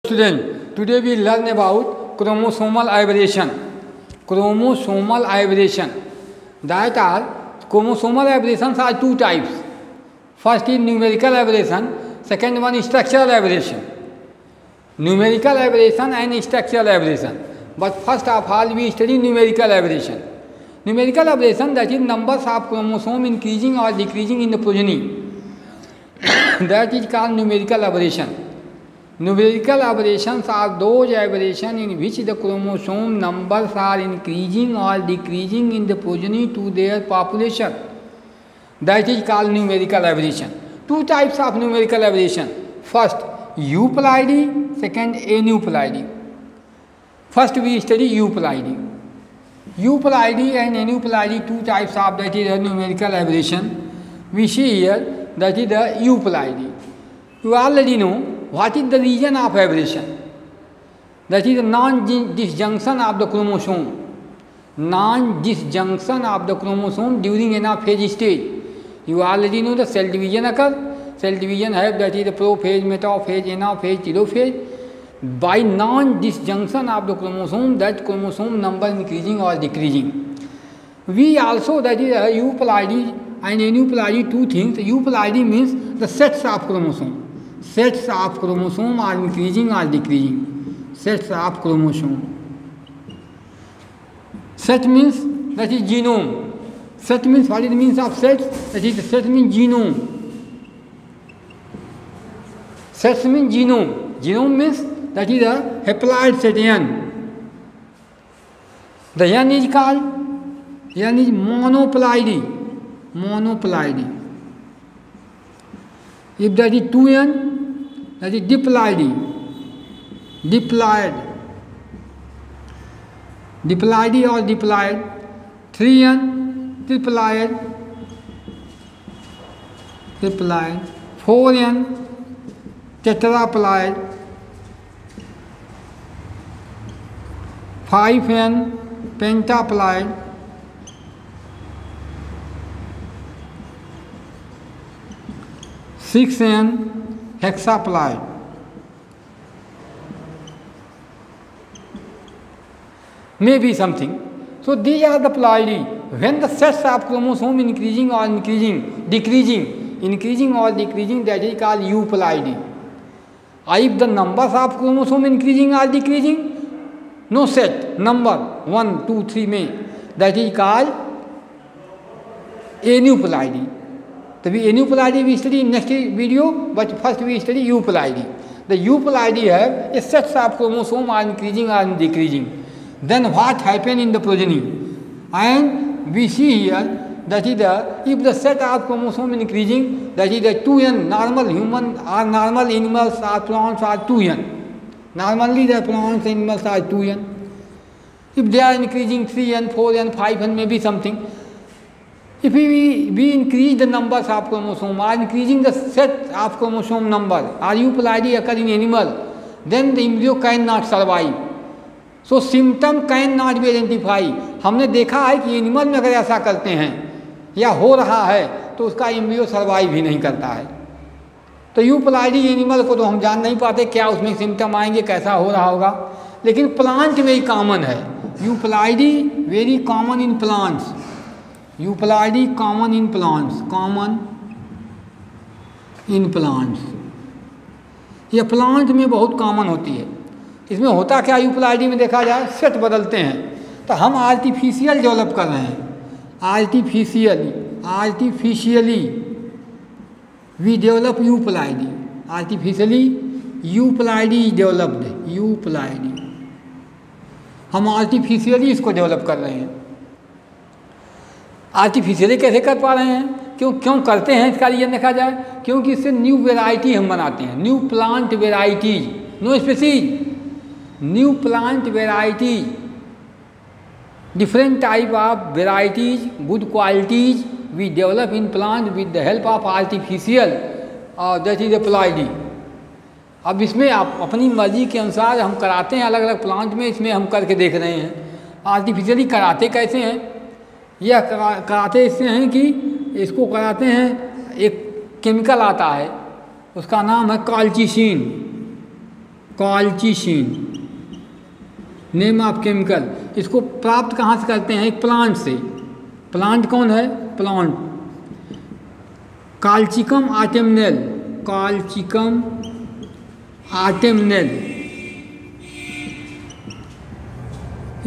Student, today we learn about chromosomal aberration. Chromosomal aberration. That are chromosomal aberrations are two types. First is numerical aberration. Second one is structural aberration. Numerical aberration and structural aberration. But first of all we study numerical aberration. Numerical aberration, that is numbers of chromosome increasing or decreasing in the progeny. That is called numerical aberration. Numerical aberrations are those aberrations in which the chromosome numbers are increasing or decreasing in the progeny to their population. That is called numerical aberration. Two types of numerical aberration. First, euploidy. Second, aneuploidy. First, we study euploidy. Euploidy and aneuploidy, two types of that is a numerical aberration. We see here that is the euploidy. You already know what is the region of aberration. That is the non-disjunction of the chromosome. Non-disjunction of the chromosome during anaphase stage. You already know the cell division occurs. Cell division have that is the prophase, metaphase, anaphase, telophase. By non-disjunction of the chromosome, that chromosome number increasing or decreasing. We also, that is euploidy and aneuploidy, two things. Euploidy means the sets of chromosome. Sets of chromosome are increasing or decreasing. Sets of chromosome. Set means that is genome. Set means what it means of sets? That is set means genome. Sets means genome. Genome means that is a haploid set N. The N is called, N is monoploidy. Monoploidy. If that is 2N, that is diploidy. Diploid. Diploidy or diploid. 3N, triploid. Triploid. 4N, tetraploid. 5N, pentaploid. 6N, hexaploid. Maybe something. So these are the ploidy. When the sets of chromosome increasing or decreasing, or decreasing, that is called euploidy. If the numbers of chromosome increasing or decreasing, no set, number 1, 2, 3 may, that is called aneuploidy. The aneuploidy we study in next video, but first we study euploidy. The euploidy have a set of chromosome are increasing or decreasing. Then what happen in the progeny? And we see here that is if the set of chromosome increasing, that is the 2N, normal human or normal animals or plants are 2N. Normally the plants and animals are 2N. If they are increasing 3N, 4N, 5N, maybe something. If we increase the numbers of chromosome, or increasing the set of chromosome number, or euploidy occur in animal, then the embryo cannot survive. So symptom cannot be identified. हमने देखा है कि animal में अगर ऐसा करते हैं या हो रहा है तो उसका एम्ब्रियो सर्वाइव भी नहीं करता है. तो यूप्लाइडी एनिमल को तो हम जान नहीं पाते क्या उसमें सिम्टम आएंगे, कैसा हो रहा होगा, लेकिन प्लांट में ही कॉमन है. Euploidy very common in plants. Euploidy common in plants. Common in plants. ये प्लांट में बहुत कॉमन होती है. इसमें होता क्या यूप्लाइडी में देखा जाए, सेट बदलते हैं. तो हम आर्टिफिशियल डेवलप कर रहे हैं. Artificially we develop euploidy. Artificially euploidy is developed. euploidy. हम आर्टिफिशियली इसको डेवलप कर रहे हैं. आर्टिफिशियली कैसे कर पा रहे हैं, क्यों करते हैं, इसका रीजन देखा जाए. क्योंकि इससे न्यू वेराइटी हम बनाते हैं. New plant varieties, no species, new plant varieties, different type of varieties, good qualities we develop in plant with the help of artificial, that is a ploidy. अब इसमें आप अपनी मर्जी के अनुसार हम कराते हैं अलग अलग प्लांट में. इसमें हम करके देख रहे हैं. आर्टिफिशियली कराते कैसे हैं, यह कराते इससे हैं कि इसको कराते हैं, एक केमिकल आता है उसका नाम है colchicine. Colchicine, name of chemical. इसको प्राप्त कहाँ से करते हैं? एक प्लांट से। प्लांट कौन है? Plant colchicum autumnale, colchicum autumnale,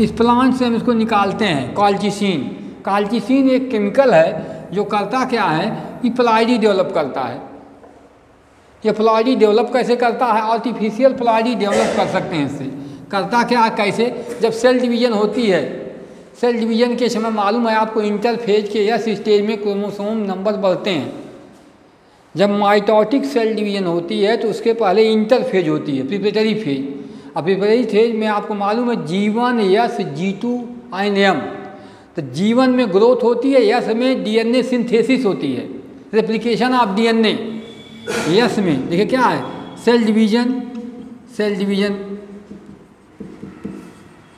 इस प्लांट से हम इसको निकालते हैं कॉल्चिसिन। कॉल्चिसिन एक केमिकल है जो करता क्या है कि प्लाइडी डेवलप करता है। ये प्लाइडी डेवलप कैसे करता है? आर्टिफिशियल प्लाइडी डेवलप कर सकते हैं इससे। करता क्या है? कैसे? जब सेल डिवीजन होती है, सेल डिवीजन के समय मालूम है आपको इंटरफेज के एस स्टेज में क्रोमोसोम नंबर बढ़ते हैं। जब माइटोटिक सेल डिवीजन होती है तो उसके पहले इंटरफेज होती है, प्रिपरेटरी फेज। अब प्रिपरेटरी फेज में आपको मालूम है G1 S G2 and M। तो G1 में ग्रोथ होती है, S में DNA सिंथेसिस होती है, रेप्लिकेशन ऑफ DNA। S में देखिए क्या है? सेल डिवीजन, सेल डिवीजन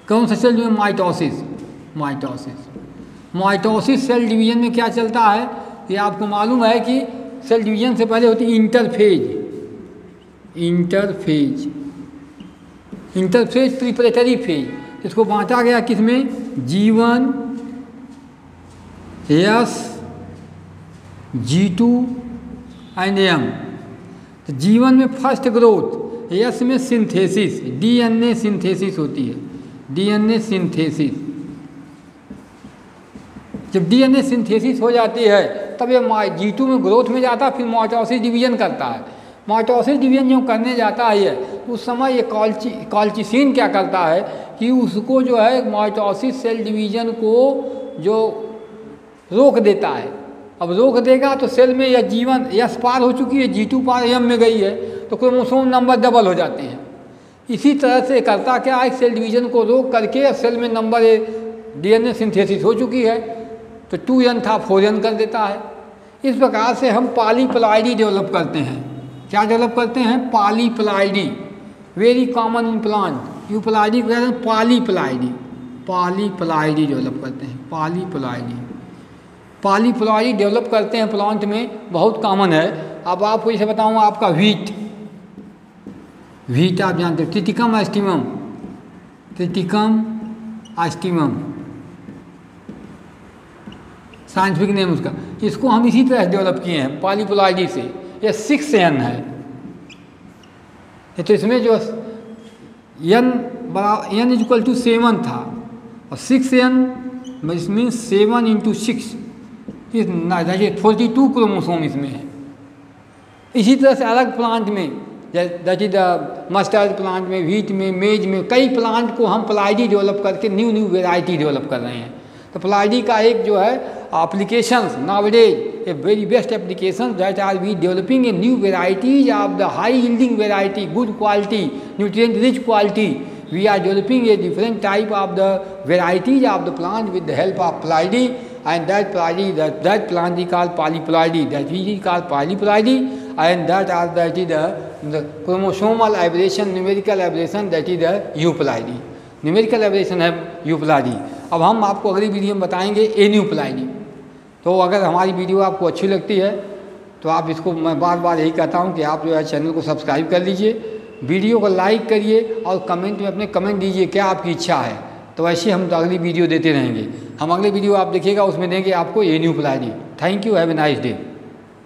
कौन सा cell division? Mitosis, mitosis. Mitosis cell division में क्या चलता है? ये आपको मालूम है कि सेल डिवीजन से पहले होती है interphase, interphase, interphase preparatory phase. इसको बांटा गया किसमें? G1 S G2 and M। तो G1 में फर्स्ट ग्रोथ, S में सिंथेसिस, DNA सिंथेसिस होती है, DNA सिंथेसिस। जब DNA सिंथेसिस हो जाती है तब ये G2 में ग्रोथ में जाता है, फिर माइटोसिस डिवीजन करता है। माइटोसिस डिवीजन जो करने जाता है उस समय ये कॉल्चिसिन क्या करता है कि उसको जो है माइटोसिस सेल डिवीजन को जो रोक देता है। अब रोक देगा तो सेल में या G1 S पार हो चुकी है, G2 पार M में गई है, तो क्रोमोसोम नंबर डबल हो जाते हैं। इसी तरह से करता क्या है? सेल डिवीजन को रोक करके सेल में नंबर DNA सिंथेसिस हो चुकी है तो 2N था 4N कर देता है। इस प्रकार से हम पॉलीप्लाइडी डेवलप करते हैं। क्या डेवलप करते हैं? पॉलीप्लाइडी, वेरी कॉमन इन प्लांट। यूप्लाइडी कहते हैं पॉलीप्लाइडी, पॉलीप्लाइडी डेवलप करते हैं, पॉलीप्लाइडी। पॉलीप्लाइडी डेवलप करते हैं प्लांट में, बहुत कॉमन है। अब आपको इसे बताऊँ, आपका व्हीट, व्हीट आप जानते हो, ट्रिटिकम एस्टिमम, ट्रिटिकम एस्टिमम साइंटिफिक नेम उसका। इसको हम इसी तरह डेवलप किए हैं पॉलीप्लाइडी से। ये 6N है, तो इसमें जो N = 7 था और 6N मीन्स 7 × 6 42 क्रोमोसोम इसमें है। इसी तरह से अलग प्लांट में that is the mustard plant में, व्हीट में, मेज में, कई प्लांट को हम प्लाइडी डेवलप करके न्यू वेराइटी डेवलप कर रहे हैं। तो प्लाइडी का एक जो है applications nowadays, a very best applications that are we developing a new varieties of the high yielding variety, good quality, nutrient rich quality. We are developing a different type of the varieties of the plant with the help of pleidy, and that pleidy, that plant is called polyploidy, that we call polyploidy, and that is the chromosomal aberration, numerical aberration, that is the euploidy. Numerical aberration है euploidy. अब हम आपको अगली video में बताएंगे एन्यूप्लाइडी। तो अगर हमारी वीडियो आपको अच्छी लगती है तो आप इसको, मैं बार बार यही कहता हूँ कि आप जो है चैनल को सब्सक्राइब कर लीजिए, वीडियो को लाइक करिए और कमेंट में अपने कमेंट दीजिए क्या आपकी इच्छा है। तो ऐसे हम अगली वीडियो देते रहेंगे। हम अगली वीडियो आप देखिएगा उसमें देंगे आपको aneuploidy. Thank you, have a nice day.